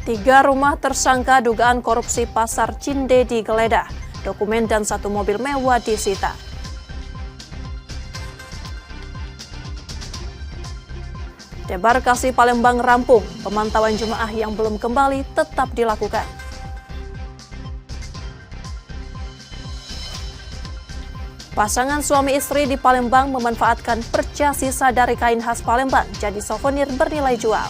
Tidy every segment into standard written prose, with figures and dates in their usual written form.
Tiga rumah tersangka dugaan korupsi Pasar Cinde digeledah. Dokumen dan satu mobil mewah disita. Debarkasi Palembang rampung, pemantauan jemaah yang belum kembali tetap dilakukan. Pasangan suami istri di Palembang memanfaatkan perca sisa dari kain khas Palembang jadi souvenir bernilai jual.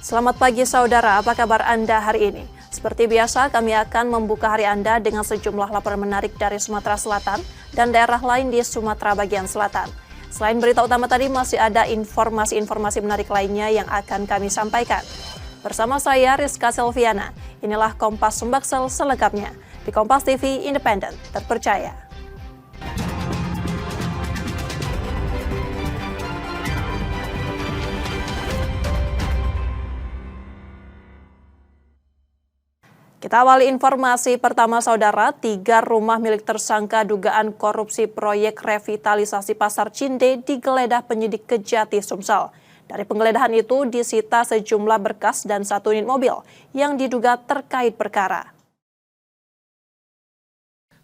Selamat pagi saudara, apa kabar Anda hari ini? Seperti biasa, kami akan membuka hari Anda dengan sejumlah laporan menarik dari Sumatera Selatan dan daerah lain di Sumatera bagian selatan. Selain berita utama tadi, masih ada informasi-informasi menarik lainnya yang akan kami sampaikan. Bersama saya, Rizka Selviana, inilah Kompas Sumbaksel selengkapnya di Kompas TV Independen, terpercaya. Kita awali informasi pertama saudara, 3 rumah milik tersangka dugaan korupsi proyek revitalisasi Pasar Cinde digeledah penyidik Kejati Sumsel. Dari penggeledahan itu disita sejumlah berkas dan 1 unit mobil yang diduga terkait perkara.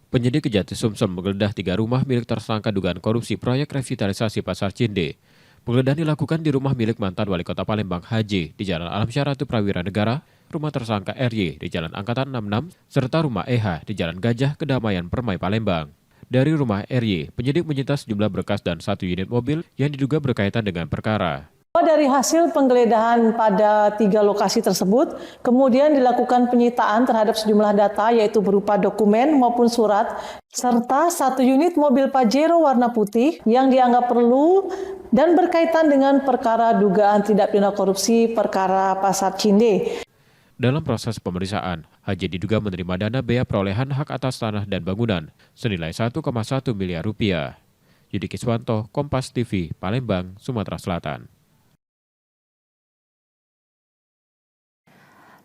Penyidik Kejati Sumsel menggeledah 3 rumah milik tersangka dugaan korupsi proyek revitalisasi Pasar Cinde. Penggeledahan dilakukan di rumah milik mantan Wali Kota Palembang Haji di Jalan Alam Syaratu Prawira Negara, rumah tersangka RY di Jalan Angkatan 66, serta rumah EH di Jalan Gajah Kedamaian Permai Palembang. Dari rumah RY, penyidik menyita sejumlah berkas dan 1 unit mobil yang diduga berkaitan dengan perkara. Dari hasil penggeledahan pada 3 lokasi tersebut, kemudian dilakukan penyitaan terhadap sejumlah data yaitu berupa dokumen maupun surat, serta 1 unit mobil Pajero warna putih yang dianggap perlu dan berkaitan dengan perkara dugaan tindak pidana korupsi perkara Pasar Cinde. Dalam proses pemeriksaan, Haji diduga menerima dana bea perolehan hak atas tanah dan bangunan senilai 1,1 miliar rupiah. Yudi Kiswanto, Kompas TV, Palembang, Sumatera Selatan.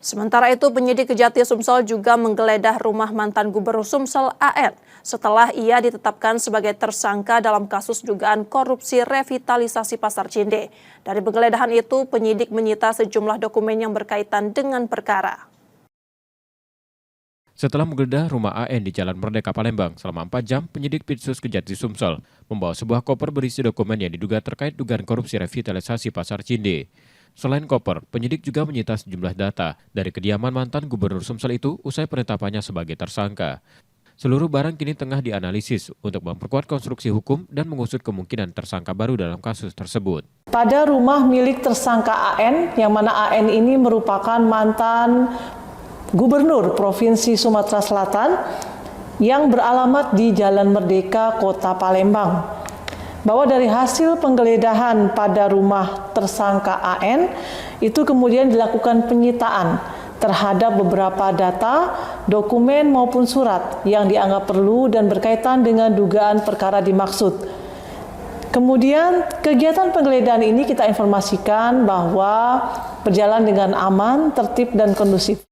Sementara itu, penyidik Kejati Sumsel juga menggeledah rumah mantan Gubernur Sumsel AN setelah ia ditetapkan sebagai tersangka dalam kasus dugaan korupsi revitalisasi Pasar Cinde. Dari penggeledahan itu, penyidik menyita sejumlah dokumen yang berkaitan dengan perkara. Setelah menggeledah rumah AN di Jalan Merdeka Palembang selama 4 jam, penyidik Pitsus Kejati Sumsel membawa sebuah koper berisi dokumen yang diduga terkait dugaan korupsi revitalisasi Pasar Cinde. Selain koper, penyidik juga menyita sejumlah data dari kediaman mantan Gubernur Sumsel itu usai penetapannya sebagai tersangka. Seluruh barang kini tengah dianalisis untuk memperkuat konstruksi hukum dan mengusut kemungkinan tersangka baru dalam kasus tersebut. Pada rumah milik tersangka AN, yang mana AN ini merupakan mantan Gubernur Provinsi Sumatera Selatan yang beralamat di Jalan Merdeka, Kota Palembang. Bahwa dari hasil penggeledahan pada rumah tersangka AN, itu kemudian dilakukan penyitaan terhadap beberapa data, dokumen maupun surat yang dianggap perlu dan berkaitan dengan dugaan perkara dimaksud. Kemudian kegiatan penggeledahan ini kita informasikan bahwa berjalan dengan aman, tertib dan kondusif.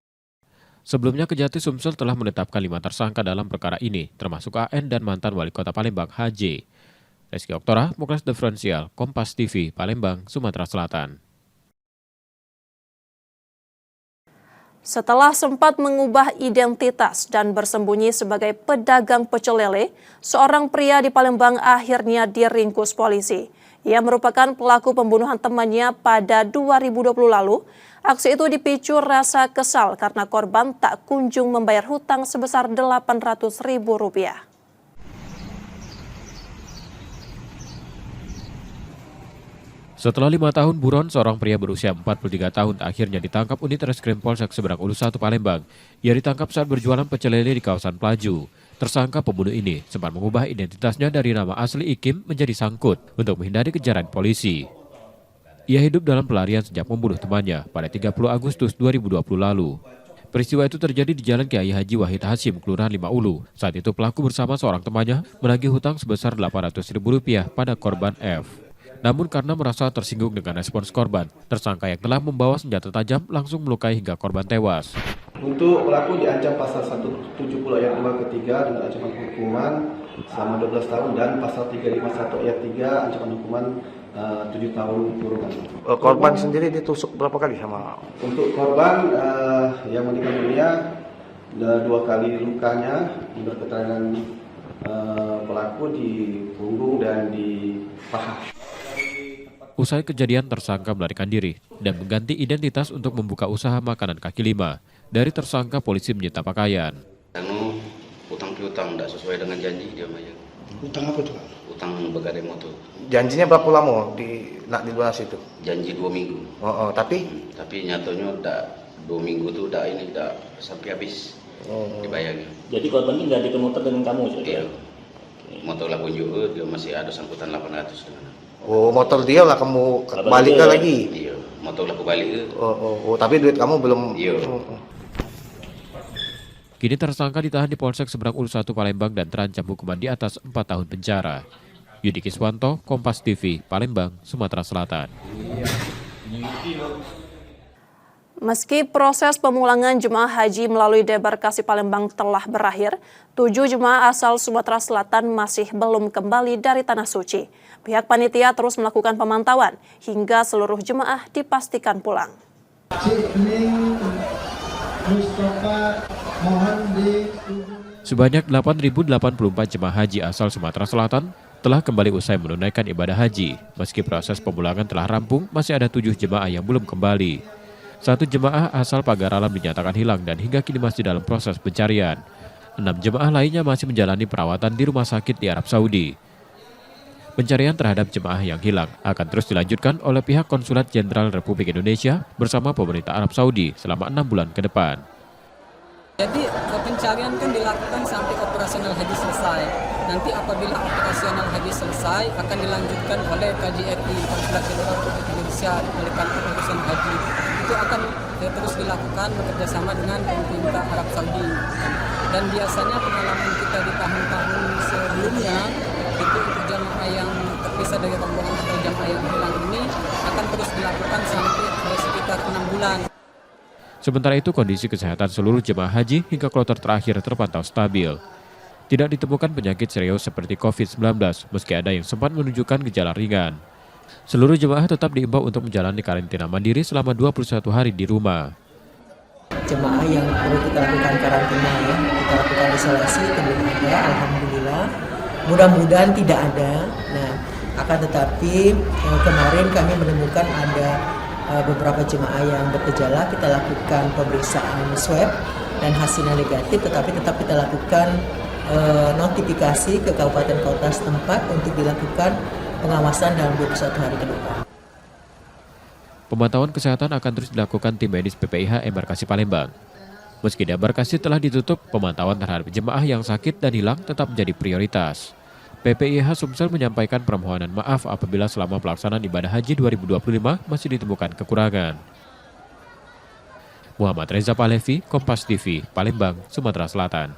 Sebelumnya Kejati Sumsel telah menetapkan 5 tersangka dalam perkara ini, termasuk AN dan mantan Wali Kota Palembang Haji. Rizky Oktora, Muklas Diferensial, Kompas TV, Palembang, Sumatera Selatan. Setelah sempat mengubah identitas dan bersembunyi sebagai pedagang pecel lele, seorang pria di Palembang akhirnya diringkus polisi. Ia merupakan pelaku pembunuhan temannya pada 2020 lalu. Aksi itu dipicu rasa kesal karena korban tak kunjung membayar hutang sebesar Rp800.000. Setelah 5 tahun buron, seorang pria berusia 43 tahun akhirnya ditangkap unit Reskrim Polsek Seberang Ulus 1 Palembang. Ia ditangkap saat berjualan pecel lele di kawasan Pelaju. Tersangka pembunuh ini sempat mengubah identitasnya dari nama asli Ikim menjadi Sangkut untuk menghindari kejaran polisi. Ia hidup dalam pelarian sejak membunuh temannya pada 30 Agustus 2020 lalu. Peristiwa itu terjadi di Jalan Kiai Haji Wahid Hashim, Kelurahan 5 Ulu. Saat itu pelaku bersama seorang temannya menagih hutang sebesar Rp800.000 pada korban F. Namun karena merasa tersinggung dengan respons korban, tersangka yang telah membawa senjata tajam langsung melukai hingga korban tewas. Untuk pelaku diancam pasal 170 ayat 2 ketiga dengan ancaman hukuman selama 12 tahun dan pasal 351 ayat 3 ancaman hukuman 7 tahun kurungan. Korban sendiri ditusuk berapa kali sama? Untuk korban yang meninggal dunia 2 kali lukanya, menurut keterangan pelaku di punggung dan di paha. Usai kejadian, tersangka melarikan diri dan mengganti identitas untuk membuka usaha makanan kaki lima. Dari tersangka, polisi menyita pakaian. Anu utang piutang tidak sesuai dengan janji dia Maya. Utang apa tuh? Utang begadang motor. Janjinya berapa lama nak dilunasi itu? Janji 2 minggu. Tapi nyatanya udah 2 minggu tuh udah sampai habis dibayarnya. Jadi korban ini nggak ditemukan dengan kamu? Iya. Motor lah pun juga dia masih ada sangkutan 800 dengan. Motor dia lah kamu balik lagi? Iya, motor lah aku balik ke. Tapi duit kamu belum? Iya. Kini tersangka ditahan di Polsek Seberang Ulus 1 Palembang dan terancam hukuman di atas 4 tahun penjara. Yudi Kiswanto, Kompas TV, Palembang, Sumatera Selatan. Meski proses pemulangan jemaah haji melalui debarkasi Palembang telah berakhir, 7 jemaah asal Sumatera Selatan masih belum kembali dari Tanah Suci. Pihak panitia terus melakukan pemantauan hingga seluruh jemaah dipastikan pulang. Sebanyak 8.084 jemaah haji asal Sumatera Selatan telah kembali usai menunaikan ibadah haji. Meski proses pemulangan telah rampung, masih ada 7 jemaah yang belum kembali. 1 jemaah asal Pagar Alam dinyatakan hilang dan hingga kini masih dalam proses pencarian. 6 jemaah lainnya masih menjalani perawatan di rumah sakit di Arab Saudi. Pencarian terhadap jemaah yang hilang akan terus dilanjutkan oleh pihak Konsulat Jenderal Republik Indonesia bersama pemerintah Arab Saudi selama 6 bulan ke depan. Jadi pencarian kan dilakukan sampai operasional haji selesai. Nanti apabila operasional haji selesai akan dilanjutkan oleh KJRI, Konsulat Jenderal Republik Indonesia oleh kantor urusan haji. Itu akan terus dilakukan bekerjasama dengan pemerintah Arab Saudi. Dan biasanya pengalaman kita di tahun-tahun sebelumnya itu untuk jamaah yang terpisah dari rombongan atau jamaah yang hilang ini akan terus dilakukan sampai sekitar 6 bulan. Sementara itu, kondisi kesehatan seluruh jemaah haji hingga kloter terakhir terpantau stabil. Tidak ditemukan penyakit serius seperti COVID-19, meski ada yang sempat menunjukkan gejala ringan. Seluruh jemaah tetap diimbau untuk menjalani karantina mandiri selama 21 hari di rumah. Jemaah yang perlu kita lakukan karantina ya, kita lakukan isolasi belum ada, alhamdulillah. Mudah-mudahan tidak ada. Nah, akan tetapi kemarin kami menemukan ada beberapa jemaah yang bergejala, kita lakukan pemeriksaan swab dan hasilnya negatif, tetapi tetap kita lakukan notifikasi ke kabupaten kota setempat untuk dilakukan pengawasan dalam 21 hari ke depan. Pemantauan kesehatan akan terus dilakukan tim medis PPIH Embarkasi Palembang. Meski embarkasi telah ditutup, pemantauan terhadap jemaah yang sakit dan hilang tetap menjadi prioritas. PPIH Sumsel menyampaikan permohonan maaf apabila selama pelaksanaan ibadah haji 2025 masih ditemukan kekurangan. Muhammad Reza Palevi, Kompas TV, Palembang, Sumatera Selatan.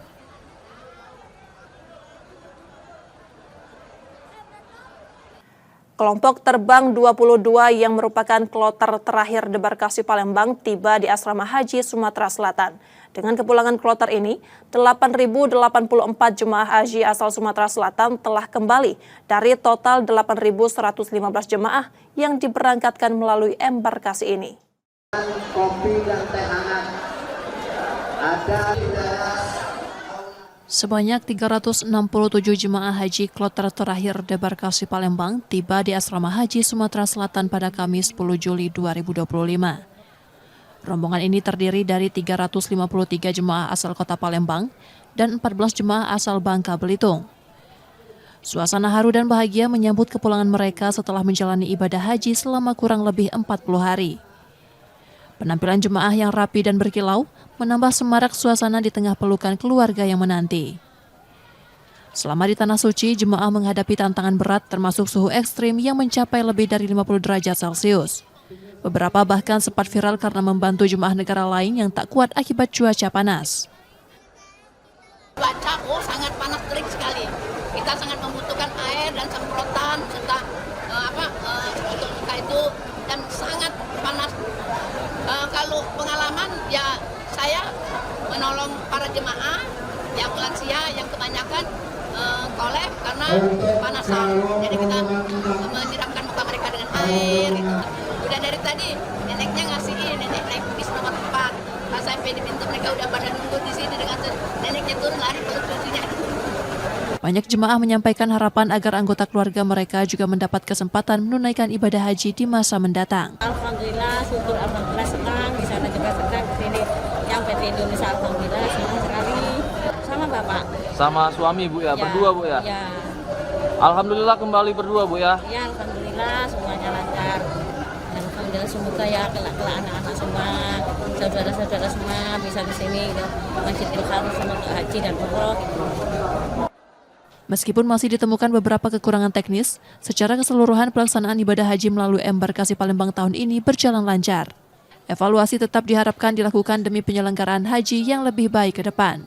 Kelompok terbang 22 yang merupakan kloter terakhir debarkasi Palembang tiba di Asrama Haji Sumatera Selatan. Dengan kepulangan kloter ini, 8.084 jemaah haji asal Sumatera Selatan telah kembali dari total 8.115 jemaah yang diberangkatkan melalui embarkasi ini. Kopi dan teh hangat ada. Sebanyak 367 jemaah haji kloter terakhir debarkasi Palembang tiba di Asrama Haji Sumatera Selatan pada Kamis 10 Juli 2025. Rombongan ini terdiri dari 353 jemaah asal kota Palembang dan 14 jemaah asal Bangka Belitung. Suasana haru dan bahagia menyambut kepulangan mereka setelah menjalani ibadah haji selama kurang lebih 40 hari. Penampilan jemaah yang rapi dan berkilau menambah semarak suasana di tengah pelukan keluarga yang menanti. Selama di Tanah Suci, jemaah menghadapi tantangan berat termasuk suhu ekstrim yang mencapai lebih dari 50 derajat Celcius. Beberapa bahkan sempat viral karena membantu jemaah negara lain yang tak kuat akibat cuaca panas. Cuaca sangat panas terik sekali. Kita sangat membutuhkan air dan semprotan serta untuk kita itu dan sangat panas. Kalau pengalaman ya saya kepanasan. Jadi kita menyiramkan muka mereka dengan air. Gitu. Udah dari tadi neneknya ngasih nenek naik bis nomor 4. Pas sampai di pintu mereka udah pada nunggu di sini dengan neneknya turun lari perut cucunya. Banyak jemaah menyampaikan harapan agar anggota keluarga mereka juga mendapat kesempatan menunaikan ibadah haji di masa mendatang. Alhamdulillah, syukur alhamdulillah senang di sana juga senang di sini. Yang PT Indonesia alhamdulillah senang sekali. Sama Bapak. Sama suami Bu ya, berdua Bu ya. Ya. Alhamdulillah kembali berdua Bu ya. Ya alhamdulillah semuanya lancar. Dan alhamdulillah semoga ya kelak-kelak anak-anak semua, saudara-saudara semua bisa di sini gitu. Masjidil Haram sama haji dan umroh gitu. Meskipun masih ditemukan beberapa kekurangan teknis, secara keseluruhan pelaksanaan ibadah haji melalui embarkasi Palembang tahun ini berjalan lancar. Evaluasi tetap diharapkan dilakukan demi penyelenggaraan haji yang lebih baik ke depan.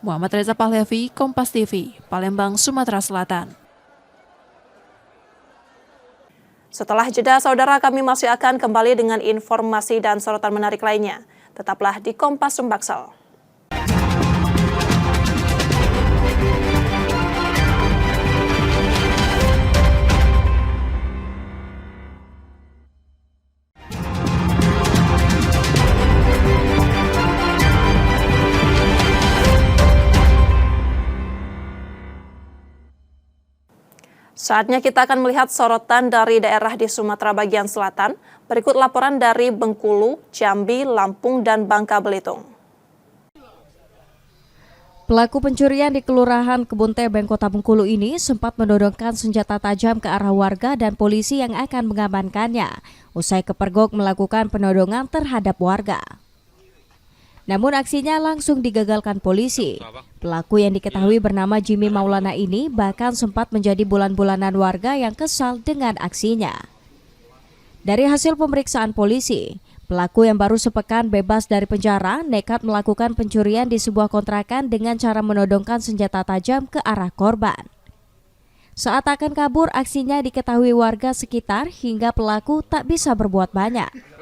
Muhammad Reza Pahlevi, Kompas TV, Palembang, Sumatera Selatan. Setelah jeda, saudara, kami masih akan kembali dengan informasi dan sorotan menarik lainnya. Tetaplah di Kompas Sumbaksel. Saatnya kita akan melihat sorotan dari daerah di Sumatera bagian selatan. Berikut laporan dari Bengkulu, Jambi, Lampung, dan Bangka Belitung. Pelaku pencurian di Kelurahan Kebun Tebeng, Kota Bengkulu ini sempat menodongkan senjata tajam ke arah warga dan polisi yang akan mengamankannya. Usai kepergok melakukan penodongan terhadap warga. Namun aksinya langsung digagalkan polisi. Pelaku yang diketahui bernama Jimmy Maulana ini bahkan sempat menjadi bulan-bulanan warga yang kesal dengan aksinya. Dari hasil pemeriksaan polisi, pelaku yang baru sepekan bebas dari penjara nekat melakukan pencurian di sebuah kontrakan dengan cara menodongkan senjata tajam ke arah korban. Saat akan kabur, aksinya diketahui warga sekitar hingga pelaku tak bisa berbuat banyak.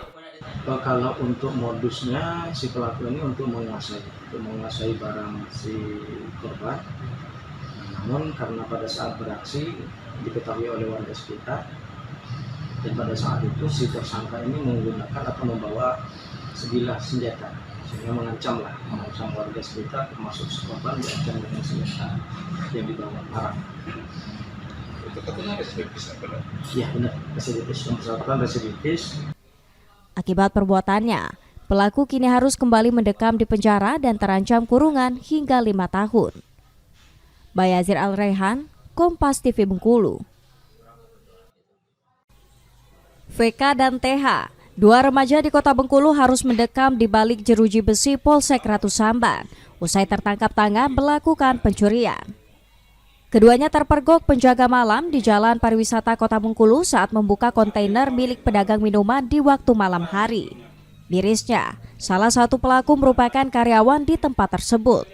Kalau untuk modusnya si pelaku ini untuk menguasai barang si korban. Namun karena pada saat beraksi diketahui oleh warga sekitar dan pada saat itu si tersangka ini menggunakan atau membawa sebilah senjata sehingga mengancam warga sekitar termasuk si korban diancam dengan senjata yang dibawa parah. Itu katanya residivis apa? Iya benar, residivis, yang bersangkutan residivis. Akibat perbuatannya, pelaku kini harus kembali mendekam di penjara dan terancam kurungan hingga 5 tahun. Bayazir Al-Rehan, Kompas TV Bengkulu. VK dan TH, dua remaja di Kota Bengkulu harus mendekam di balik jeruji besi Polsek Ratu Samban usai tertangkap tangan melakukan pencurian. Keduanya terpergok penjaga malam di Jalan Pariwisata Kota Bengkulu saat membuka kontainer milik pedagang minuman di waktu malam hari. Mirisnya, salah satu pelaku merupakan karyawan di tempat tersebut.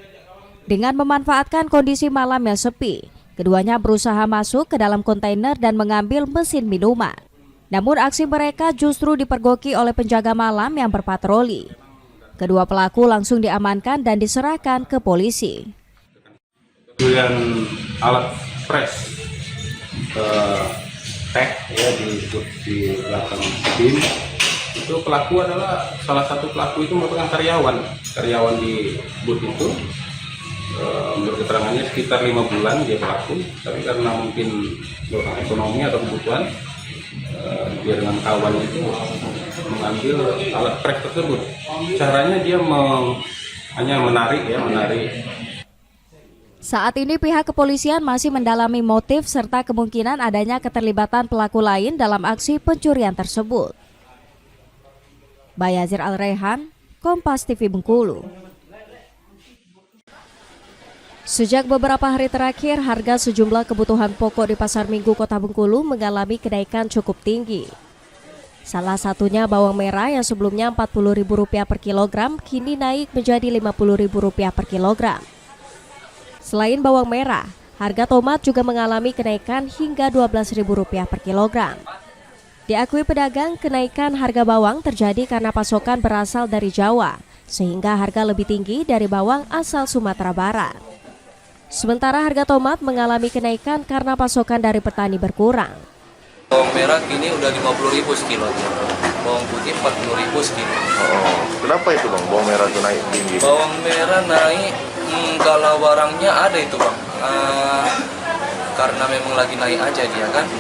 Dengan memanfaatkan kondisi malam yang sepi, keduanya berusaha masuk ke dalam kontainer dan mengambil mesin minuman. Namun aksi mereka justru dipergoki oleh penjaga malam yang berpatroli. Kedua pelaku langsung diamankan dan diserahkan ke polisi. Yang alat press tag ya di belakang bin itu pelaku adalah salah satu pelaku itu merupakan karyawan di booth itu. Menurut keterangannya sekitar 5 bulan dia pelaku, tapi karena mungkin ekonomi atau kebutuhan dia dengan kawan itu mengambil alat press tersebut. Caranya dia hanya menarik. Saat ini pihak kepolisian masih mendalami motif serta kemungkinan adanya keterlibatan pelaku lain dalam aksi pencurian tersebut. Bayazir Al-Rehan, Kompas TV Bengkulu. Sejak beberapa hari terakhir, harga sejumlah kebutuhan pokok di Pasar Minggu Kota Bengkulu mengalami kenaikan cukup tinggi. Salah satunya bawang merah yang sebelumnya Rp40.000 per kilogram kini naik menjadi Rp50.000 per kilogram. Selain bawang merah, harga tomat juga mengalami kenaikan hingga Rp12.000 per kilogram. Diakui pedagang, kenaikan harga bawang terjadi karena pasokan berasal dari Jawa, sehingga harga lebih tinggi dari bawang asal Sumatera Barat. Sementara harga tomat mengalami kenaikan karena pasokan dari petani berkurang. Bawang merah kini udah 50.000 sekilo. Bawang putih 40.000 sekilo. Oh, kenapa itu Bang? Bawang merah itu naik tinggi? Bawang merah naik kalau barangnya ada itu Bang. Karena memang lagi naik aja dia kan.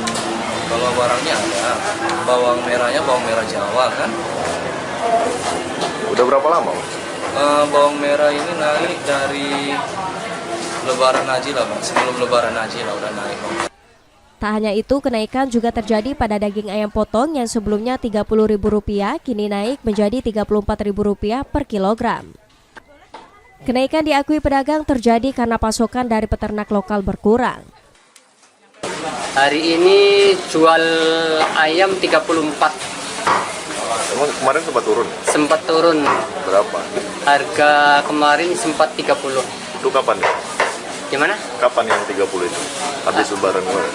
Kalau barangnya ada. Bawang merahnya bawang merah Jawa kan. Udah berapa lama? Bawang merah ini naik dari Lebaran Haji lah Bang. Sebelum Lebaran Haji lah udah naik Bang. Tak hanya itu, kenaikan juga terjadi pada daging ayam potong yang sebelumnya Rp30.000 kini naik menjadi Rp34.000 per kilogram. Kenaikan diakui pedagang terjadi karena pasokan dari peternak lokal berkurang. Hari ini jual ayam 34. Emang kemarin sempat turun? Sempat turun. Berapa? Harga kemarin sempat 30. Itu kapan ya? Gimana? Kapan yang 30 itu? Habis lebaran kemarin?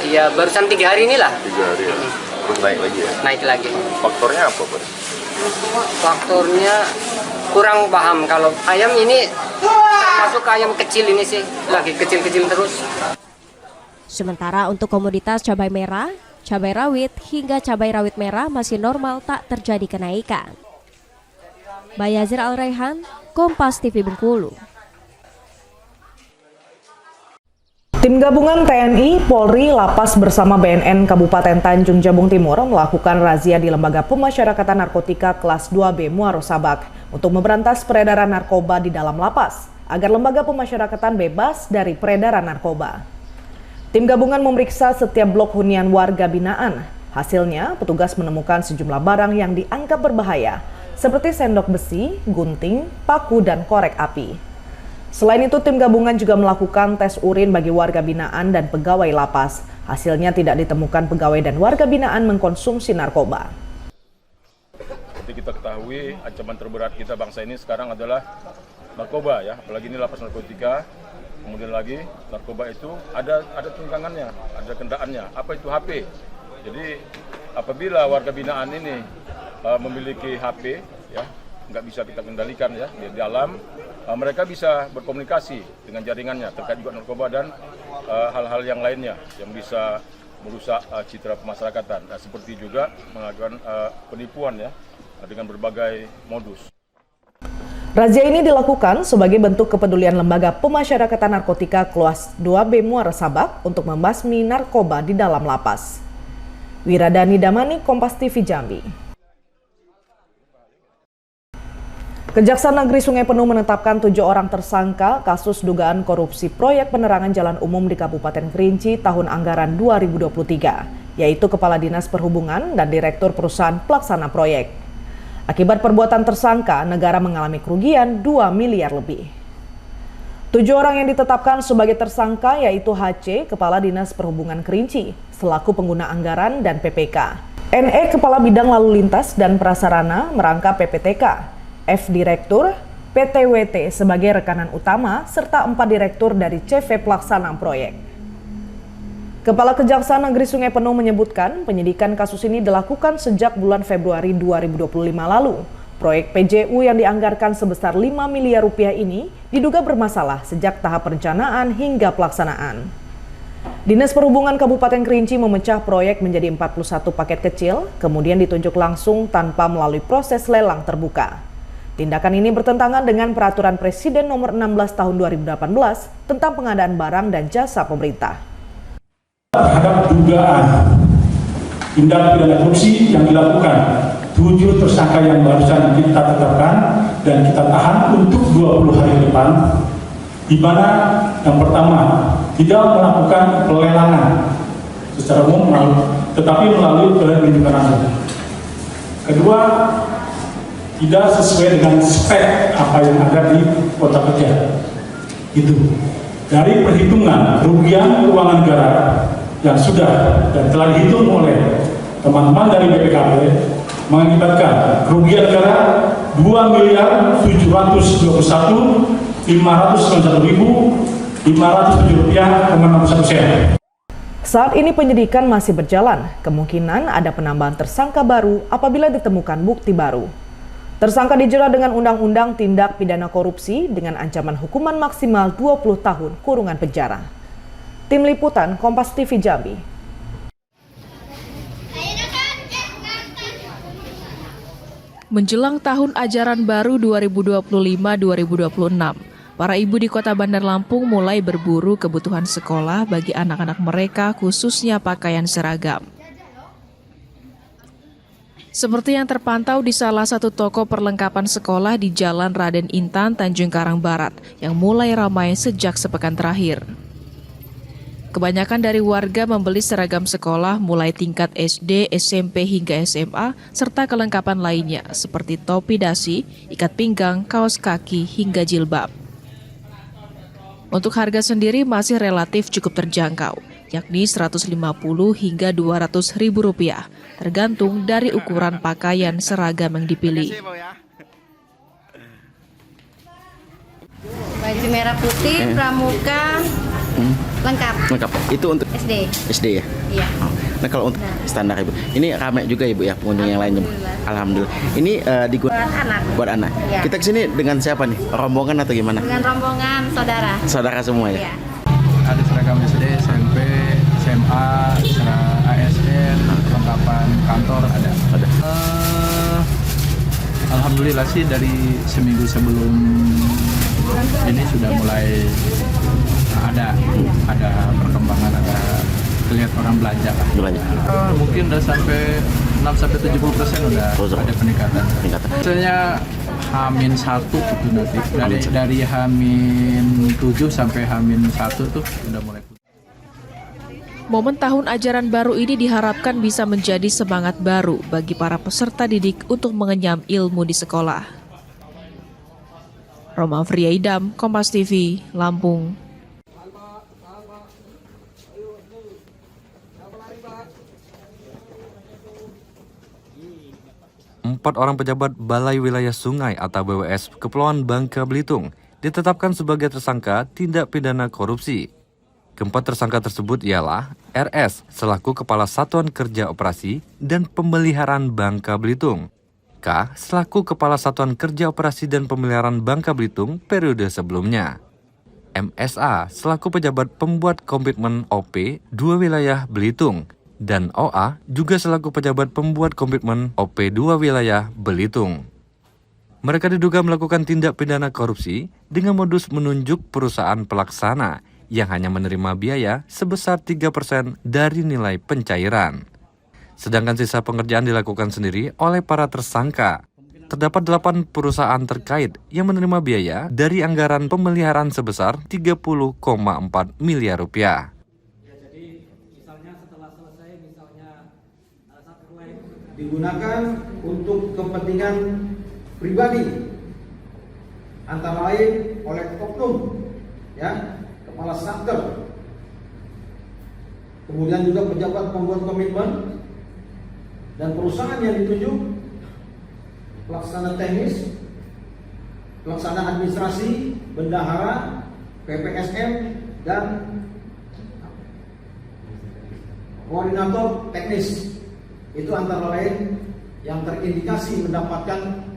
Ya barusan 3 hari inilah. 3 hari ya? Terus naik lagi ya? Naik lagi. Faktornya apa Pak? Faktornya kurang paham. Kalau ayam ini termasuk ayam kecil ini sih. Lagi kecil-kecil terus. Sementara untuk komoditas cabai merah, cabai rawit hingga cabai rawit merah masih normal, tak terjadi kenaikan. Bayazir Al-Raihan, Kompas TV Bengkulu. Tim gabungan TNI, Polri, Lapas bersama BNN Kabupaten Tanjung Jabung Timur melakukan razia di Lembaga Pemasyarakatan Narkotika kelas 2B Muaro Sabak untuk memberantas peredaran narkoba di dalam lapas agar lembaga pemasyarakatan bebas dari peredaran narkoba. Tim gabungan memeriksa setiap blok hunian warga binaan. Hasilnya, petugas menemukan sejumlah barang yang dianggap berbahaya, seperti sendok besi, gunting, paku, dan korek api. Selain itu, tim gabungan juga melakukan tes urin bagi warga binaan dan pegawai lapas. Hasilnya tidak ditemukan pegawai dan warga binaan mengkonsumsi narkoba. Seperti kita ketahui, ancaman terberat kita bangsa ini sekarang adalah narkoba ya, apalagi ini lapas narkotika. Kemudian lagi narkoba itu ada tunggangannya, ada kendaraannya. Apa itu HP? Jadi apabila warga binaan ini memiliki HP, ya nggak bisa kita kendalikan ya di dalam, mereka bisa berkomunikasi dengan jaringannya terkait juga narkoba dan hal-hal yang lainnya yang bisa merusak citra pemasyarakatan. Nah, seperti juga melakukan penipuan ya dengan berbagai modus. Razia ini dilakukan sebagai bentuk kepedulian Lembaga Pemasyarakatan Narkotika kelas 2B Muaro Sabak untuk membasmi narkoba di dalam lapas. Wiradani Damani, Kompas TV Jambi. Kejaksaan Negeri Sungai Penuh menetapkan 7 orang tersangka kasus dugaan korupsi proyek penerangan jalan umum di Kabupaten Kerinci tahun anggaran 2023, yaitu Kepala Dinas Perhubungan dan Direktur Perusahaan Pelaksana Proyek. Akibat perbuatan tersangka, negara mengalami kerugian 2 miliar lebih. 7 orang yang ditetapkan sebagai tersangka yaitu HC, Kepala Dinas Perhubungan Kerinci, selaku pengguna anggaran dan PPK. NE, Kepala Bidang Lalu Lintas dan Prasarana merangkap PPTK. F, Direktur, PTWT sebagai rekanan utama, serta 4 direktur dari CV Pelaksana Proyek. Kepala Kejaksaan Negeri Sungai Penuh menyebutkan penyidikan kasus ini dilakukan sejak bulan Februari 2025 lalu. Proyek PJU yang dianggarkan sebesar 5 miliar rupiah ini diduga bermasalah sejak tahap perencanaan hingga pelaksanaan. Dinas Perhubungan Kabupaten Kerinci memecah proyek menjadi 41 paket kecil, kemudian ditunjuk langsung tanpa melalui proses lelang terbuka. Tindakan ini bertentangan dengan Peraturan Presiden Nomor 16 Tahun 2018 tentang pengadaan barang dan jasa pemerintah. Terhadap dugaan tindak pidana korupsi yang dilakukan 7 tersangka yang barusan kita tetapkan dan kita tahan untuk 20 hari ke depan, di mana yang pertama tidak melakukan pelelangan secara umum, tetapi melalui penunjukan langsung. Kedua, tidak sesuai dengan spek apa yang ada di kota kerja. Itu dari perhitungan kerugian keuangan negara yang sudah dan telah dihitung oleh teman-teman dari BPKP mengakibatkan kerugian negara 2.721.591.507 rupiah. Saat ini penyidikan masih berjalan, kemungkinan ada penambahan tersangka baru apabila ditemukan bukti baru. Tersangka dijerat dengan Undang-Undang Tindak Pidana Korupsi dengan ancaman hukuman maksimal 20 tahun kurungan penjara. Tim Liputan Kompas TV Jambi. Menjelang tahun ajaran baru 2025-2026, para ibu di Kota Bandar Lampung mulai berburu kebutuhan sekolah bagi anak-anak mereka, khususnya pakaian seragam. Seperti yang terpantau di salah satu toko perlengkapan sekolah di Jalan Raden Intan, Tanjung Karang Barat, yang mulai ramai sejak sepekan terakhir. Kebanyakan dari warga membeli seragam sekolah mulai tingkat SD, SMP hingga SMA, serta kelengkapan lainnya seperti topi dasi, ikat pinggang, kaos kaki, hingga jilbab. Untuk harga sendiri masih relatif cukup terjangkau, yakni Rp150 hingga Rp200.000, tergantung dari ukuran pakaian seragam yang dipilih. Baju merah putih, pramuka, lengkap. Lengkap. Itu untuk SD. SD ya? Iya. Nah kalau untuk standar Ibu, ini ramai juga Ibu ya pengunjung yang lainnya. Alhamdulillah. Ini digunakan Buat anak. Buat anak. Ya. Kita kesini dengan siapa nih? Rombongan atau gimana? Dengan rombongan saudara. Saudara semua ya? Iya. Ada seragam SD, SMP, SMA, ASN, perlengkapan kantor ada. Alhamdulillah sih dari seminggu sebelum ini sudah mulai ada perkembangan, ada kelihatan orang belanja lah. Mungkin udah sampai 6-70% udah ada peningkatan. Misalnya H-1 itu nanti dari H-7 sampai H-1 tuh udah mulai. Momen tahun ajaran baru ini diharapkan bisa menjadi semangat baru bagi para peserta didik untuk mengenyam ilmu di sekolah. Roma Friaidam, Kompas TV, Lampung. Empat orang pejabat Balai Wilayah Sungai atau BWS Kepulauan Bangka Belitung ditetapkan sebagai tersangka tindak pidana korupsi. Keempat tersangka tersebut ialah RS selaku Kepala Satuan Kerja Operasi dan Pemeliharaan Bangka Belitung, K selaku Kepala Satuan Kerja Operasi dan Pemeliharaan Bangka Belitung periode sebelumnya, MSA selaku pejabat pembuat komitmen OP 2 wilayah Belitung, dan OA juga selaku pejabat pembuat komitmen OP 2 wilayah Belitung. Mereka diduga melakukan tindak pidana korupsi dengan modus menunjuk perusahaan pelaksana yang hanya menerima biaya sebesar 3% dari nilai pencairan. Sedangkan sisa pengerjaan dilakukan sendiri oleh para tersangka. Terdapat 8 perusahaan terkait yang menerima biaya dari anggaran pemeliharaan sebesar 30,4 miliar rupiah. Digunakan untuk kepentingan pribadi, antara lain oleh oknum, ya, kepala satker, kemudian juga pejabat pembuat komitmen dan perusahaan yang ditunjuk, pelaksana teknis, pelaksana administrasi, bendahara, PPSM, dan koordinator teknis. Itu antara lain yang terindikasi mendapatkan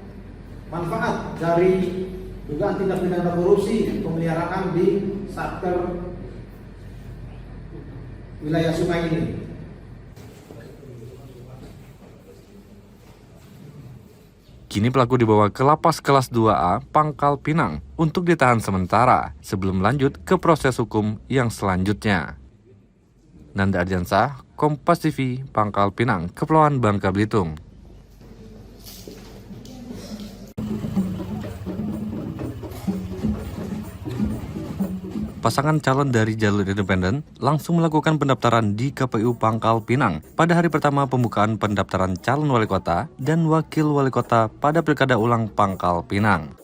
manfaat dari dugaan tindak pidana korupsi pemeliharaan di satker wilayah Sungai ini. Kini pelaku dibawa ke Lapas Kelas 2A Pangkal Pinang untuk ditahan sementara sebelum lanjut ke proses hukum yang selanjutnya. Nanda Ardiansah, Kompas TV, Pangkal Pinang, Kepulauan Bangka Belitung. Pasangan calon dari jalur independen langsung melakukan pendaftaran di KPU Pangkal Pinang pada hari pertama pembukaan pendaftaran calon wali kota dan wakil wali kota pada Pilkada Ulang Pangkal Pinang.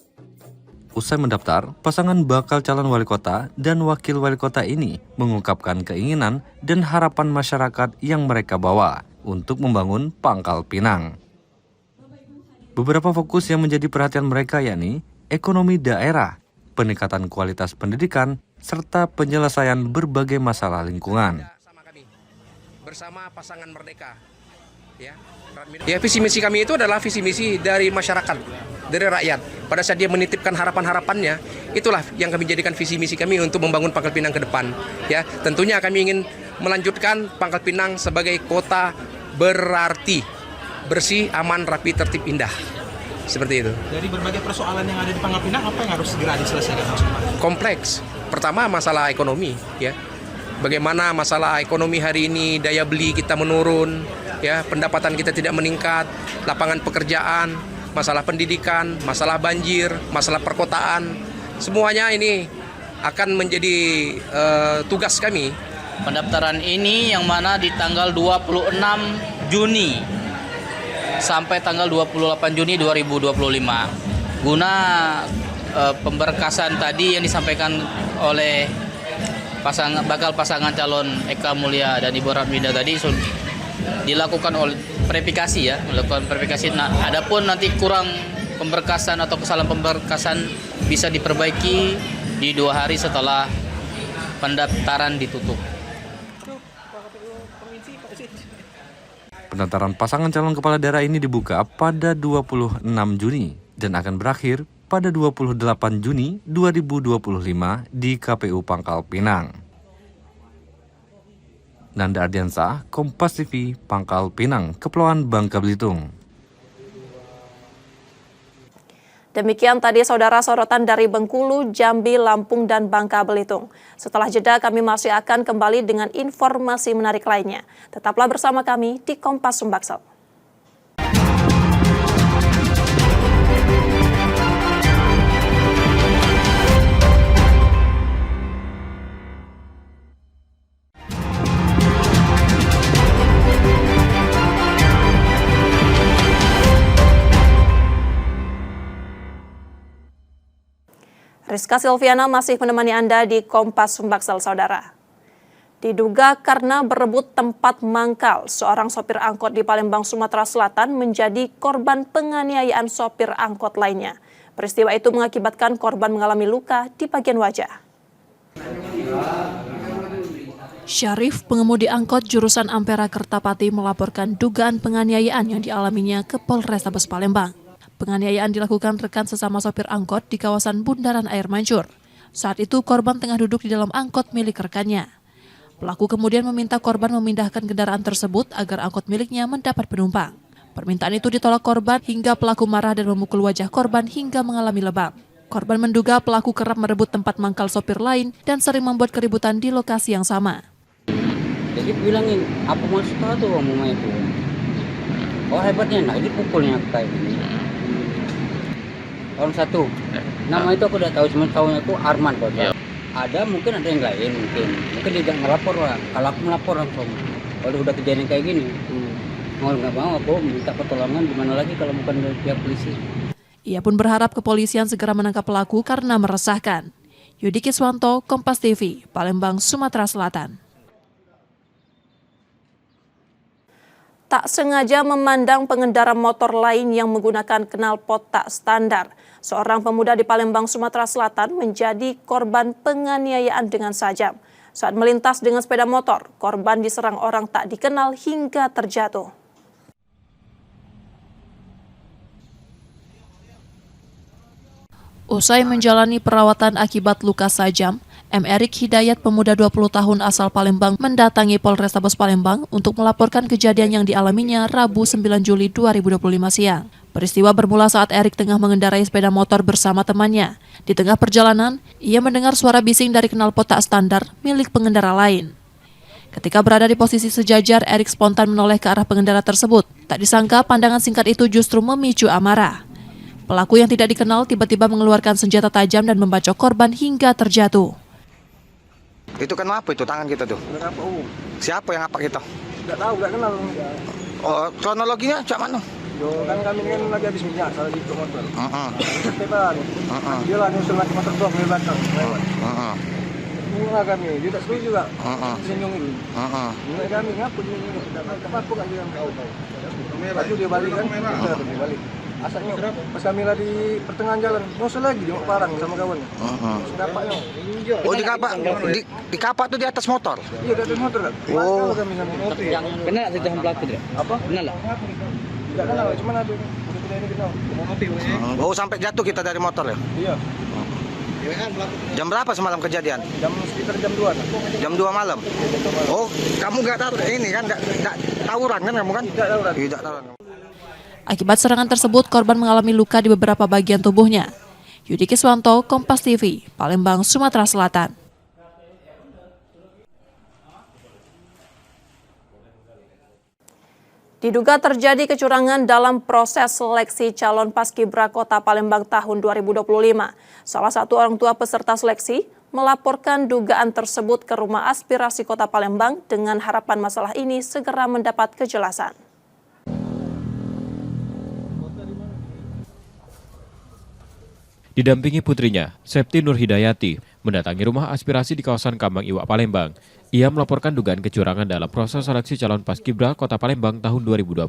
Usai mendaftar, pasangan bakal calon wali kota dan wakil wali kota ini mengungkapkan keinginan dan harapan masyarakat yang mereka bawa untuk membangun Pangkal Pinang. Beberapa fokus yang menjadi perhatian mereka yakni ekonomi daerah, peningkatan kualitas pendidikan, serta penyelesaian berbagai masalah lingkungan. Bersama pasangan Merdeka, ya visi misi kami itu adalah visi misi dari masyarakat. dari rakyat. Pada saat dia menitipkan harapan-harapannya, itulah yang kami jadikan visi misi kami untuk membangun Pangkal Pinang ke depan. Ya, tentunya kami ingin melanjutkan Pangkal Pinang sebagai kota berarti, bersih, aman, rapi, tertib, indah. Seperti itu. Dari berbagai persoalan yang ada di Pangkal Pinang, apa yang harus segera diselesaikan? Kompleks. Pertama masalah ekonomi, ya. Bagaimana masalah ekonomi hari ini, daya beli kita menurun, ya, pendapatan kita tidak meningkat, lapangan pekerjaan, masalah pendidikan, masalah banjir, masalah perkotaan, semuanya ini akan menjadi tugas kami. Pendaftaran ini yang mana di tanggal 26 Juni sampai tanggal 28 Juni 2025. Guna pemberkasan tadi yang disampaikan oleh bakal pasangan calon Eka Mulia dan Ibu Ratminda tadi dilakukan oleh verifikasi, ya, melakukan verifikasi. Nah, adapun nanti kurang pemberkasan atau kesalahan pemberkasan bisa diperbaiki di 2 hari setelah pendaftaran ditutup. Pendaftaran pasangan calon kepala daerah ini dibuka pada 26 Juni dan akan berakhir pada 28 Juni 2025 di KPU Pangkal Pinang. Nanda Ardiansa, Kompas TV, Pangkal Pinang, Kepulauan Bangka Belitung. Demikian tadi saudara sorotan dari Bengkulu, Jambi, Lampung, dan Bangka Belitung. Setelah jeda kami masih akan kembali dengan informasi menarik lainnya. Tetaplah bersama kami di Kompas Sumbaksel. Rizka Silviana masih menemani Anda di Kompas Sumbaksel, saudara. Diduga karena berebut tempat mangkal, seorang sopir angkot di Palembang, Sumatera Selatan menjadi korban penganiayaan sopir angkot lainnya. Peristiwa itu mengakibatkan korban mengalami luka di bagian wajah. Syarif, pengemudi angkot jurusan Ampera Kertapati, melaporkan dugaan penganiayaan yang dialaminya ke Polrestabes Palembang. Penganiayaan dilakukan rekan sesama sopir angkot di kawasan Bundaran Air Mancur. Saat itu korban tengah duduk di dalam angkot milik rekannya. Pelaku kemudian meminta korban memindahkan kendaraan tersebut agar angkot miliknya mendapat penumpang. Permintaan itu ditolak korban hingga pelaku marah dan memukul wajah korban hingga mengalami lebam. Korban menduga pelaku kerap merebut tempat mangkal sopir lain dan sering membuat keributan di lokasi yang sama. Jadi bilangin, apa maksud kau tuh ngomong itu? Oh hebatnya, nah ini pukulnya kayak gini. Orang satu, nama itu aku udah tahu, cuma tahunya itu Arman kok. Ada mungkin ada yang lain mungkin dia tidak ngelapor lah. Kalau aku melapor langsung, kalau udah kejadian kayak gini, mau nggak mau aku minta pertolongan, gimana lagi kalau bukan dari pihak polisi. Ia pun berharap kepolisian segera menangkap pelaku karena meresahkan. Yudi Kiswanto, Kompas TV, Palembang, Sumatera Selatan. Tak sengaja memandang pengendara motor lain yang menggunakan knalpot tak standar. Seorang pemuda di Palembang, Sumatera Selatan menjadi korban penganiayaan dengan sajam. Saat melintas dengan sepeda motor, korban diserang orang tak dikenal hingga terjatuh. Usai menjalani perawatan akibat luka sajam, M. Erik Hidayat, pemuda 20 tahun asal Palembang, mendatangi Polrestabes Palembang untuk melaporkan kejadian yang dialaminya Rabu 9 Juli 2025 siang. Peristiwa bermula saat Erik tengah mengendarai sepeda motor bersama temannya. Di tengah perjalanan, ia mendengar suara bising dari knalpot tak standar milik pengendara lain. Ketika berada di posisi sejajar, Erik spontan menoleh ke arah pengendara tersebut. Tak disangka pandangan singkat itu justru memicu amarah. Pelaku yang tidak dikenal tiba-tiba mengeluarkan senjata tajam dan membacok korban hingga terjatuh. Itu kan apa itu tangan kita tuh? Siapa yang apa kita? Nggak tahu, nggak kenal. Oh, kronologinya cak mana? Yo, kan kami kan lagi habis minyak, salah di motor. Dia lah nyusul lagi motor doang dari belakang. Inilah kami, dia tak setuju juga. Senyum ini. Ini kami ngapu dia apa kan dia tahu. Lalu dia balik kan? Dia balik. Asalnya pas kami lah di pertengahan jalan, nyusul lagi dia parang sama kawannya. Dapatnya. Oh, di kapak tuh di atas motor. Iya, di atas motor kan. Oh. Kenal tidak pelaku tidak? Apa? Kenal lah. Tidak kenal, cuma ada kita ini kita mau api. Oh, sampai jatuh kita dari motor ya? Iya. Jam berapa semalam kejadian? Sekitar jam 2. Jam 2 malam? Oh, kamu nggak tahu ini kan, nggak tawuran kan kamu kan? Tidak tawuran. Akibat serangan tersebut, korban mengalami luka di beberapa bagian tubuhnya. Yudi Kiswanto, Kompas TV, Palembang, Sumatera Selatan. Diduga terjadi kecurangan dalam proses seleksi calon Paskibra Kota Palembang tahun 2025. Salah satu orang tua peserta seleksi melaporkan dugaan tersebut ke Rumah Aspirasi Kota Palembang dengan harapan masalah ini segera mendapat kejelasan. Didampingi putrinya, Septi Nurhidayati, mendatangi Rumah Aspirasi di kawasan Kambang Iwak, Palembang. Ia melaporkan dugaan kecurangan dalam proses seleksi calon Paskibra Kota Palembang tahun 2025.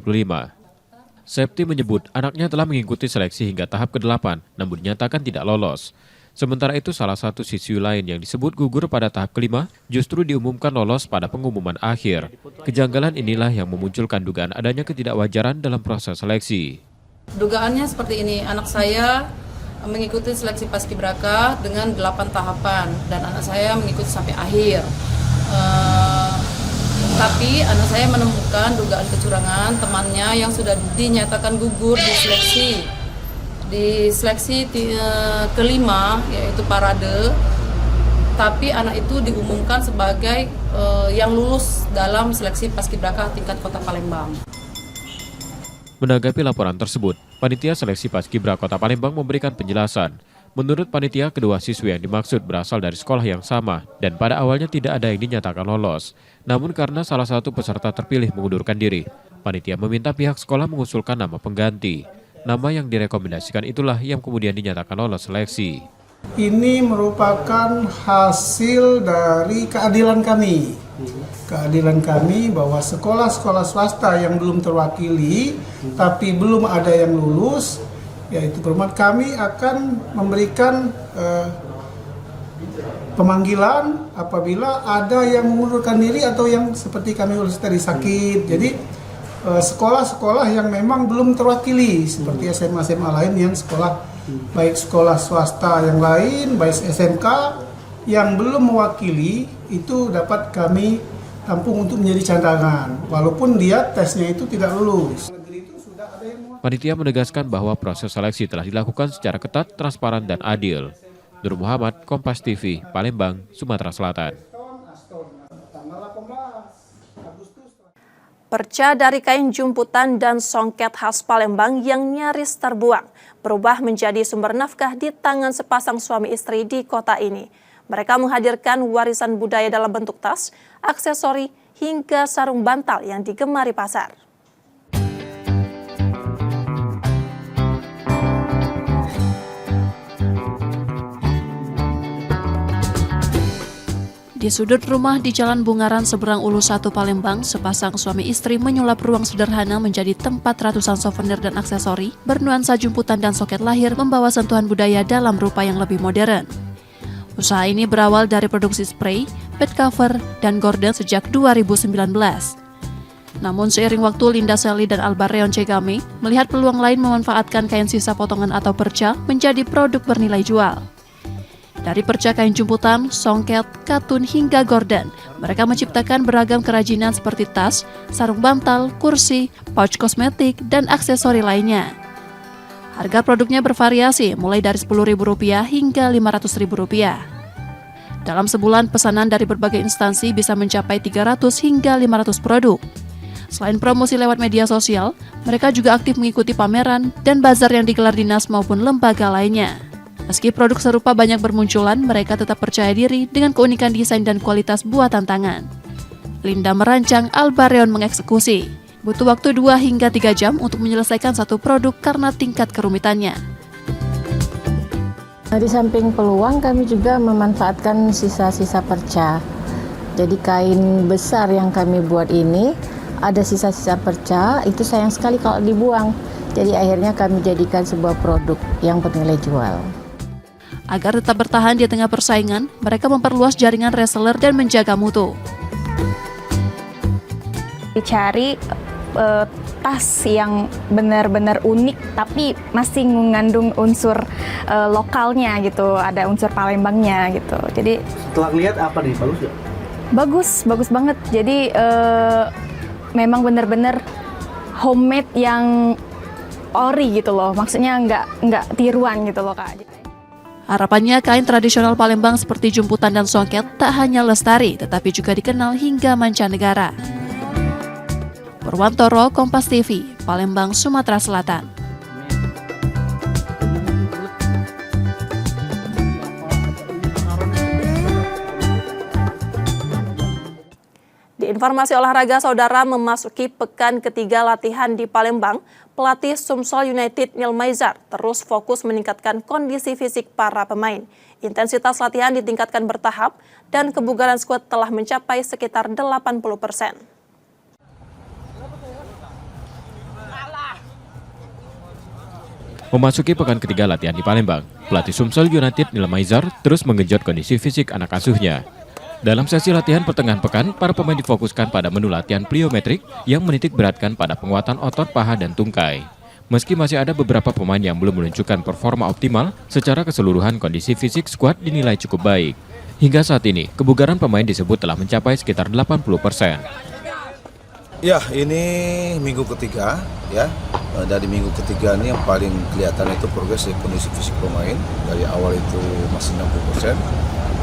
Septi menyebut anaknya telah mengikuti seleksi hingga tahap ke-8, namun dinyatakan tidak lolos. Sementara itu, salah satu siswi lain yang disebut gugur pada tahap ke-5 justru diumumkan lolos pada pengumuman akhir. Kejanggalan inilah yang memunculkan dugaan adanya ketidakwajaran dalam proses seleksi. Dugaannya seperti ini, anak saya mengikuti seleksi Paskibraka dengan 8 tahapan dan anak saya mengikuti sampai akhir. Tapi anak saya menemukan dugaan kecurangan temannya yang sudah dinyatakan gugur di seleksi ke-5 yaitu parade. Tapi anak itu diumumkan sebagai yang lulus dalam seleksi Paskibraka tingkat Kota Palembang. Menanggapi laporan tersebut, Panitia Seleksi Paskibra Kota Palembang memberikan penjelasan. Menurut panitia, kedua siswi yang dimaksud berasal dari sekolah yang sama dan pada awalnya tidak ada yang dinyatakan lolos. Namun karena salah satu peserta terpilih mengundurkan diri, panitia meminta pihak sekolah mengusulkan nama pengganti. Nama yang direkomendasikan itulah yang kemudian dinyatakan lolos seleksi. Ini merupakan hasil dari keadilan kami. Keadilan kami bahwa sekolah-sekolah swasta yang belum terwakili tapi belum ada yang lulus, yaitu kami akan memberikan pemanggilan apabila ada yang mengundurkan diri atau yang seperti kami urus tadi sakit. Jadi sekolah-sekolah yang memang belum terwakili seperti SMA-SMA lain yang baik sekolah swasta yang lain, baik SMK yang belum mewakili itu dapat kami tampung untuk menjadi cadangan walaupun dia tesnya itu tidak lulus. Panitia menegaskan bahwa proses seleksi telah dilakukan secara ketat, transparan, dan adil. Nur Muhammad, Kompas TV, Palembang, Sumatera Selatan. Perca dari kain jumputan dan songket khas Palembang yang nyaris terbuang berubah menjadi sumber nafkah di tangan sepasang suami istri di kota ini. Mereka menghadirkan warisan budaya dalam bentuk tas, aksesori, hingga sarung bantal yang digemari pasar. Di sudut rumah di Jalan Bungaran seberang Ulu 1 Palembang, sepasang suami istri menyulap ruang sederhana menjadi tempat ratusan souvenir dan aksesori bernuansa jumputan dan soket lahir membawa sentuhan budaya dalam rupa yang lebih modern. Usaha ini berawal dari produksi spray, bed cover, dan gorden sejak 2019. Namun seiring waktu, Linda Sally dan Albar Reon Cegame melihat peluang lain memanfaatkan kain sisa potongan atau perca menjadi produk bernilai jual. Dari perca kain jumputan, songket, katun, hingga gorden, mereka menciptakan beragam kerajinan seperti tas, sarung bantal, kursi, pouch kosmetik, dan aksesori lainnya. Harga produknya bervariasi, mulai dari Rp10.000 hingga Rp500.000. Dalam sebulan, pesanan dari berbagai instansi bisa mencapai 300 hingga 500 produk. Selain promosi lewat media sosial, mereka juga aktif mengikuti pameran dan bazar yang digelar dinas maupun lembaga lainnya. Meski produk serupa banyak bermunculan, mereka tetap percaya diri dengan keunikan desain dan kualitas buatan tangan. Linda merancang, Albar Reon mengeksekusi. Butuh waktu 2 hingga 3 jam untuk menyelesaikan satu produk karena tingkat kerumitannya. Di samping peluang, kami juga memanfaatkan sisa-sisa perca. Jadi kain besar yang kami buat ini, ada sisa-sisa perca, itu sayang sekali kalau dibuang. Jadi akhirnya kami jadikan sebuah produk yang bernilai jual. Agar tetap bertahan di tengah persaingan, mereka memperluas jaringan reseller dan menjaga mutu. Dicari tas yang benar-benar unik tapi masih mengandung unsur lokalnya gitu, ada unsur Palembangnya gitu. Jadi Setelah lihat apa nih, bagus ya? bagus banget. Jadi memang benar-benar homemade yang ori gitu loh, maksudnya nggak tiruan gitu loh Kak. Harapannya kain tradisional Palembang seperti jumputan dan songket tak hanya lestari, tetapi juga dikenal hingga mancanegara. Purwantoro, Kompas TV, Palembang, Sumatera Selatan. Di informasi olahraga, saudara, memasuki pekan ketiga latihan di Palembang, pelatih Sumsel United Neil Maizar terus fokus meningkatkan kondisi fisik para pemain. Intensitas latihan ditingkatkan bertahap dan kebugaran skuad telah mencapai sekitar 80%. Memasuki pekan ketiga latihan di Palembang, pelatih Sumsel United Neil Maizar terus menggenjot kondisi fisik anak asuhnya. Dalam sesi latihan pertengahan pekan, para pemain difokuskan pada menu latihan pliometrik yang menitik beratkan pada penguatan otot paha dan tungkai. Meski masih ada beberapa pemain yang belum menunjukkan performa optimal, secara keseluruhan kondisi fisik skuad dinilai cukup baik. Hingga saat ini, kebugaran pemain disebut telah mencapai sekitar 80%. Ya, ini minggu ketiga ya. Dari minggu ketiga ini yang paling kelihatan itu progres kondisi fisik pemain. Dari awal itu masih 60%.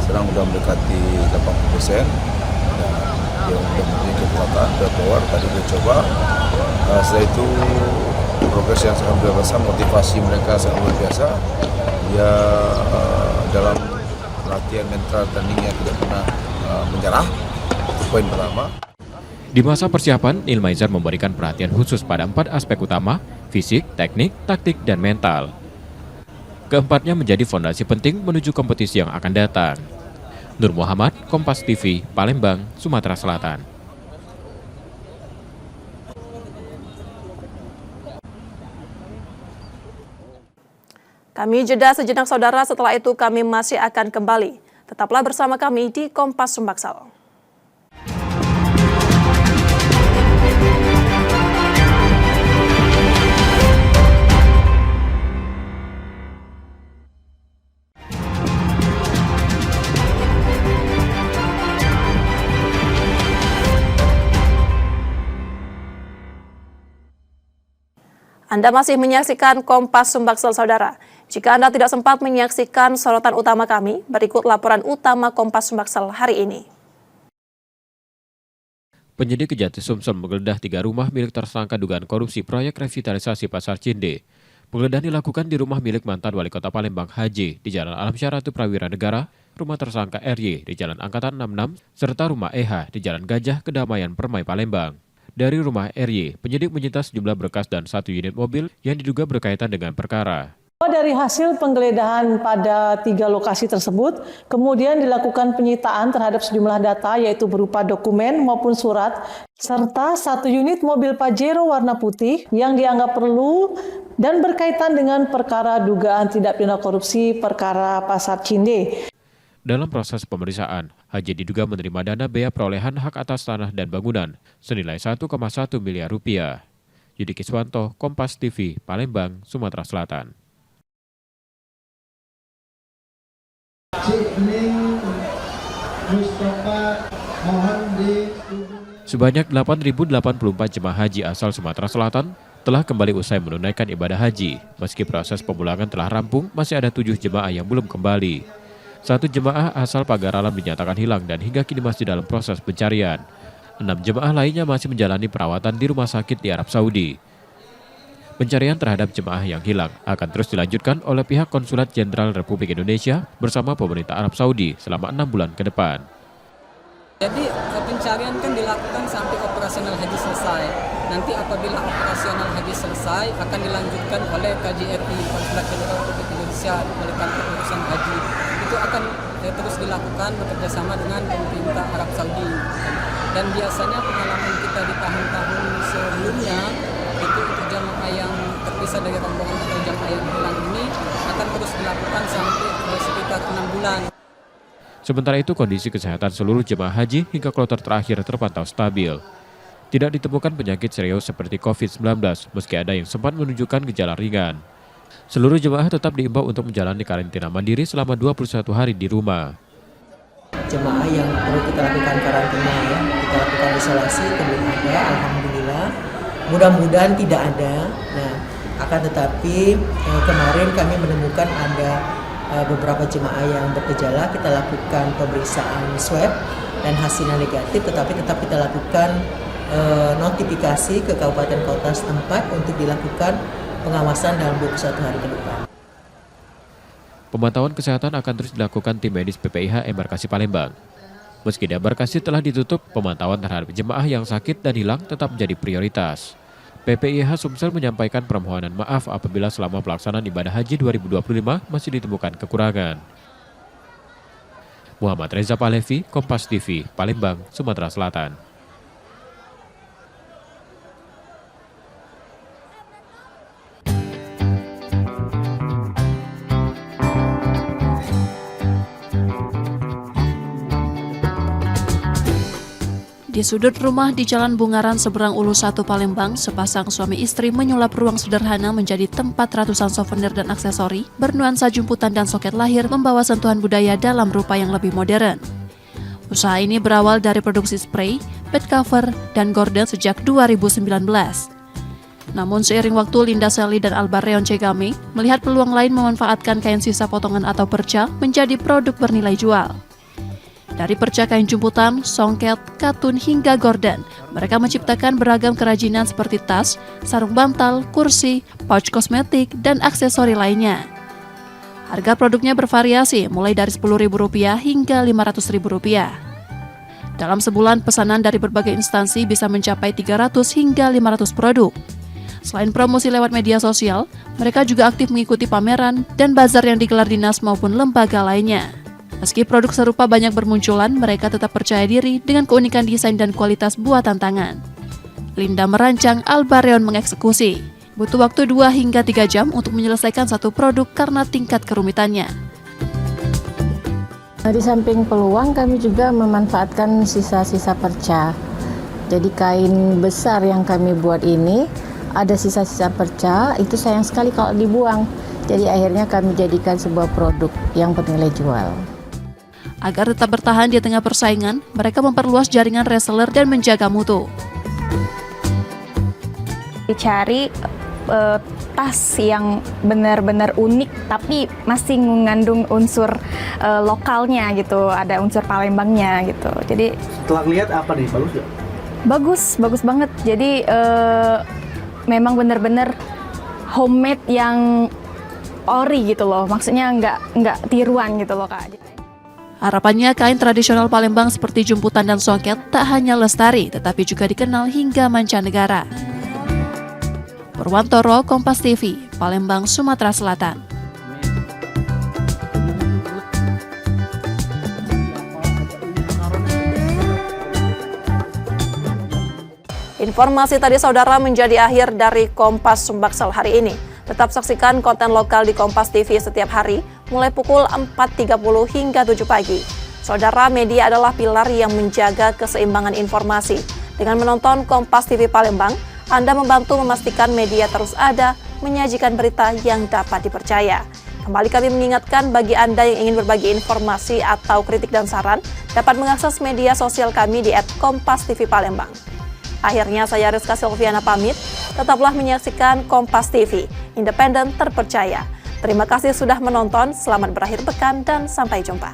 Sekarang sudah mendekati 80%. Dia sudah mempunyai kekuatan, sudah power, tadi dia coba. Setelah itu progres yang sangat luar biasa, motivasi mereka sangat luar biasa. Dia dalam latihan mental tandingnya tidak pernah menyerah. Itu poin pertama. Di masa persiapan, Neil Maizar memberikan perhatian khusus pada 4 aspek utama, fisik, teknik, taktik, dan mental. Keempatnya menjadi fondasi penting menuju kompetisi yang akan datang. Nur Muhammad, Kompas TV, Palembang, Sumatera Selatan. Kami jeda sejenak saudara, setelah itu kami masih akan kembali. Tetaplah bersama kami di Kompas Sumbaksel. Anda masih menyaksikan Kompas Sumbaksel, saudara. Jika Anda tidak sempat menyaksikan sorotan utama kami, berikut laporan utama Kompas Sumbaksel hari ini. Penyidik Kejati Sumsel menggeledah 3 rumah milik tersangka dugaan korupsi proyek revitalisasi Pasar Cinde. Penggeledahan dilakukan di rumah milik mantan Wali Kota Palembang Haji di Jalan Alam Syaratu Prawira Negara, rumah tersangka RY di Jalan Angkatan 66, serta rumah EH di Jalan Gajah Kedamaian Permai Palembang. Dari rumah RY, penyidik menyita sejumlah berkas dan 1 unit mobil yang diduga berkaitan dengan perkara. Dari hasil penggeledahan pada 3 lokasi tersebut, kemudian dilakukan penyitaan terhadap sejumlah data yaitu berupa dokumen maupun surat, serta 1 unit mobil Pajero warna putih yang dianggap perlu dan berkaitan dengan perkara dugaan tindak pidana korupsi perkara Pasar Cinde. Dalam proses pemeriksaan, Haji diduga menerima dana bea perolehan hak atas tanah dan bangunan senilai 1,1 miliar rupiah. Yudi Kiswanto, Kompas TV, Palembang, Sumatera Selatan. Sebanyak 8.084 jemaah haji asal Sumatera Selatan telah kembali usai menunaikan ibadah haji. Meski proses pemulangan telah rampung, masih ada 7 jemaah yang belum kembali. 1 jemaah asal Pagar Alam dinyatakan hilang dan hingga kini masih dalam proses pencarian. 6 jemaah lainnya masih menjalani perawatan di rumah sakit di Arab Saudi. Pencarian terhadap jemaah yang hilang akan terus dilanjutkan oleh pihak Konsulat Jenderal Republik Indonesia bersama pemerintah Arab Saudi selama 6 bulan ke depan. Jadi pencarian kan dilakukan sampai operasional haji selesai. Nanti apabila operasional haji selesai akan dilanjutkan oleh KJRI Konsulat Jenderal Republik Indonesia oleh kantor urusan haji. Itu akan terus dilakukan bekerjasama dengan pemerintah Arab Saudi. Dan biasanya pengalaman kita di tahun-tahun sebelumnya itu untuk jamaah yang terpisah dari rombongan atau jamaah yang hilang ini akan terus dilakukan sampai sekitar 6 bulan. Sementara itu kondisi kesehatan seluruh jemaah haji hingga kloter terakhir terpantau stabil. Tidak ditemukan penyakit serius seperti COVID-19, meski ada yang sempat menunjukkan gejala ringan. Seluruh jemaah tetap diimbau untuk menjalani karantina mandiri selama 21 hari di rumah. Jemaah yang perlu kita lakukan karantina ya, kita lakukan isolasi belum ada, alhamdulillah. Mudah-mudahan tidak ada. Nah, akan tetapi kemarin kami menemukan ada beberapa jemaah yang bergejala, kita lakukan pemeriksaan swab dan hasilnya negatif, tetapi tetap kita lakukan notifikasi ke kabupaten kota setempat untuk dilakukan pengawasan dalam 21 hari ke depan. Pemantauan kesehatan akan terus dilakukan tim medis PPIH Embarkasi Palembang. Meski di embarkasi telah ditutup, pemantauan terhadap jemaah yang sakit dan hilang tetap menjadi prioritas. PPIH Sumsel menyampaikan permohonan maaf apabila selama pelaksanaan ibadah haji 2025 masih ditemukan kekurangan. Muhammad Reza Pahlevi, Kompas TV, Palembang, Sumatera Selatan. Di sudut rumah di Jalan Bungaran seberang Ulu 1 Palembang, sepasang suami istri menyulap ruang sederhana menjadi tempat ratusan souvenir dan aksesori bernuansa jumputan dan soket lahir membawa sentuhan budaya dalam rupa yang lebih modern. Usaha ini berawal dari produksi spray, bed cover, dan gorden sejak 2019. Namun seiring waktu, Linda Sally dan Albar Reon Cegame melihat peluang lain memanfaatkan kain sisa potongan atau perca menjadi produk bernilai jual. Dari perca kain jumputan, songket, katun hingga gorden, mereka menciptakan beragam kerajinan seperti tas, sarung bantal, kursi, pouch kosmetik, dan aksesori lainnya. Harga produknya bervariasi mulai dari Rp10.000 hingga Rp500.000. Dalam sebulan, pesanan dari berbagai instansi bisa mencapai 300 hingga 500 produk. Selain promosi lewat media sosial, mereka juga aktif mengikuti pameran dan bazar yang digelar dinas maupun lembaga lainnya. Meski produk serupa banyak bermunculan, mereka tetap percaya diri dengan keunikan desain dan kualitas buatan tangan. Linda merancang, Albar Reon mengeksekusi. Butuh waktu 2 hingga 3 jam untuk menyelesaikan satu produk karena tingkat kerumitannya. Di samping peluang, kami juga memanfaatkan sisa-sisa perca. Jadi kain besar yang kami buat ini, ada sisa-sisa perca, itu sayang sekali kalau dibuang. Jadi akhirnya kami jadikan sebuah produk yang bernilai jual. Agar tetap bertahan di tengah persaingan, mereka memperluas jaringan reseller dan menjaga mutu. Dicari tas yang benar-benar unik tapi masih mengandung unsur lokalnya gitu, ada unsur Palembangnya gitu. Jadi setelah lihat apa nih, bagus nggak? Bagus banget. Jadi memang benar-benar homemade yang ori gitu loh. Maksudnya nggak tiruan gitu loh Kak. Harapannya kain tradisional Palembang seperti jumputan dan songket tak hanya lestari, tetapi juga dikenal hingga mancanegara. Purwantoro, Kompas TV, Palembang, Sumatera Selatan. Informasi tadi saudara menjadi akhir dari Kompas Sumbaksel hari ini. Tetap saksikan konten lokal di Kompas TV setiap hari, mulai pukul 4.30 hingga 7 pagi. Saudara, media adalah pilar yang menjaga keseimbangan informasi. Dengan menonton Kompas TV Palembang, Anda membantu memastikan media terus ada, menyajikan berita yang dapat dipercaya. Kembali kami mengingatkan bagi Anda yang ingin berbagi informasi atau kritik dan saran, dapat mengakses media sosial kami di @KompasTV_Palembang. Akhirnya saya Rizka Silviana pamit, tetaplah menyaksikan Kompas TV, independen terpercaya. Terima kasih sudah menonton, selamat berakhir pekan dan sampai jumpa.